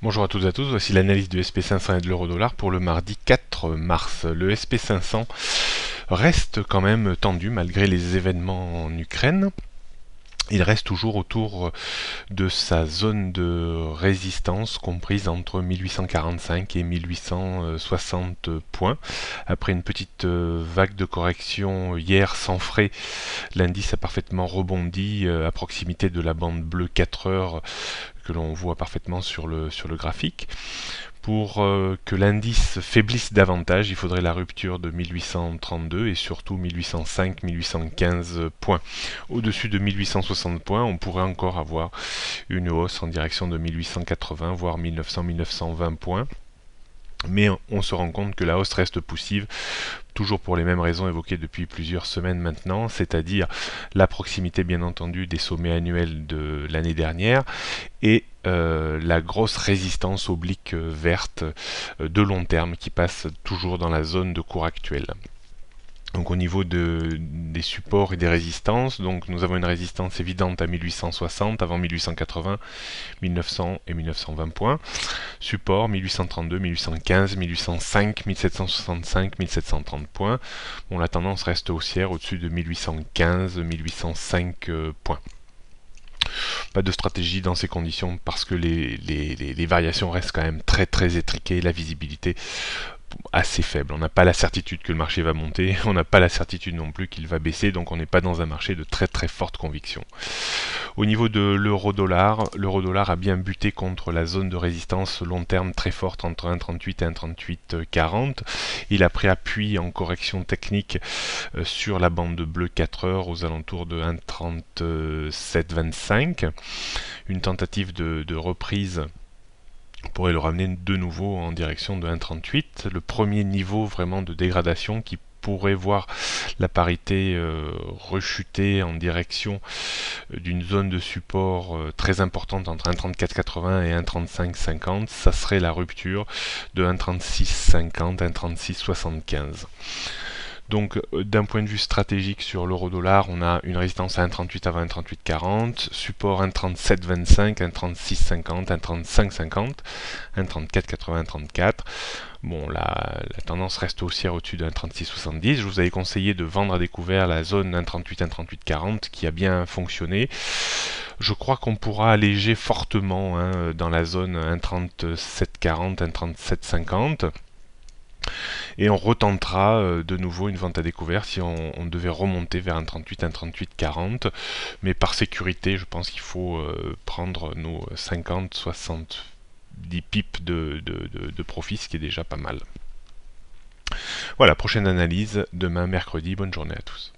Bonjour à toutes et à tous, voici l'analyse du SP500 et de l'euro-dollar pour le mardi 4 mars. Le SP500 reste quand même tendu malgré les événements en Ukraine. Il reste toujours autour de sa zone de résistance comprise entre 1845 et 1860 points. Après une petite vague de correction hier sans frais, l'indice a parfaitement rebondi à proximité de la bande bleue 4 heures que l'on voit parfaitement sur le graphique. Pour que l'indice faiblisse davantage, il faudrait la rupture de 1832 et surtout 1805-1815 points. Au-dessus de 1860 points, on pourrait encore avoir une hausse en direction de 1880, voire 1900-1920 points. Mais on se rend compte que la hausse reste poussive, toujours pour les mêmes raisons évoquées depuis plusieurs semaines maintenant, c'est-à-dire la proximité bien entendu des sommets annuels de l'année dernière et la grosse résistance oblique verte de long terme qui passe toujours dans la zone de cours actuelle. Donc au niveau des supports et des résistances, donc nous avons une résistance évidente à 1860, avant 1880, 1900 et 1920 points. Support 1832, 1815, 1805, 1765, 1730 points. Bon, la tendance reste haussière au-dessus de 1815, 1805 points. Pas de stratégie dans ces conditions parce que les variations restent quand même très étriquées, la visibilité assez faible. On n'a pas la certitude que le marché va monter, on n'a pas la certitude non plus qu'il va baisser, donc on n'est pas dans un marché de très forte conviction. Au niveau de l'euro-dollar a bien buté contre la zone de résistance long terme très forte entre 1,38 et 1,3840. Il a pris appui en correction technique sur la bande bleue 4 heures aux alentours de 1,3725. Une tentative de reprise pourrait le ramener de nouveau en direction de 1,38. Le premier niveau vraiment de dégradation qui pourrait voir la parité rechuter en direction d'une zone de support très importante entre 1,3480 et 1,3550, ça serait la rupture de 1,3650, 1,3675. Donc d'un point de vue stratégique sur l'euro-dollar, on a une résistance à 1,38 avant 1,3840, support 1,3725, 1,3650, 1,3550, 1,3480, 1,34. Bon, la tendance reste haussière au-dessus de 1,3670. Je vous avais conseillé de vendre à découvert la zone 1,38, 1,3840 qui a bien fonctionné. Je crois qu'on pourra alléger fortement dans la zone 1,3740, 1,3750. Et on retentera de nouveau une vente à découvert si on devait remonter vers un 38, un 38, 40. Mais par sécurité, je pense qu'il faut prendre nos 50, 60, 10 pips de profit, ce qui est déjà pas mal. Voilà, prochaine analyse demain mercredi. Bonne journée à tous.